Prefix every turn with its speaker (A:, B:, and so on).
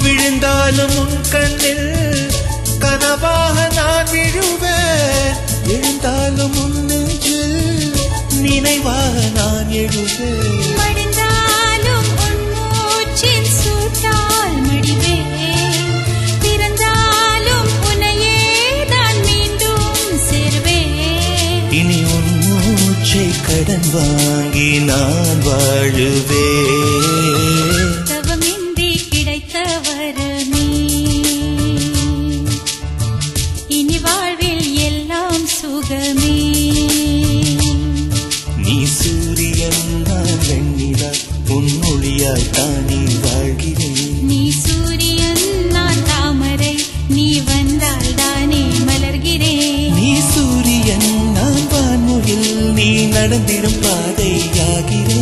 A: விழுந்தாலும் உன் கண்ணில் கனவாக நான் விழுவேன். எழுந்தாலும் உன் நெஞ்சில் நினைவாக நான் எழுவேன்.
B: மடிந்தாலும் உன் மூச்சின் சூட்டால் மடிவேன். பிறந்தாலும் உன்னையே தான் மீண்டும் சேர்வேன்.
A: இனி உன் மூச்சை கடன் வாங்கி நான் வாழுவேன்.
B: தவமின்றி கிடைத்த வரமே இனி வாழ்வில் எல்லாம் சுகமே.
A: நீ சூரியன் நான் வெண்ணிலா உன் ஒளியால் தானே வாழ்கிறேன்.
B: நீ சூரியன் நான் தாமரை நீ வந்தால் தானே மலர்கிறேன்.
A: நீ சூரியன் நான் வான்முகில் நீ நடந்திடும் பாதையாகிறேன்.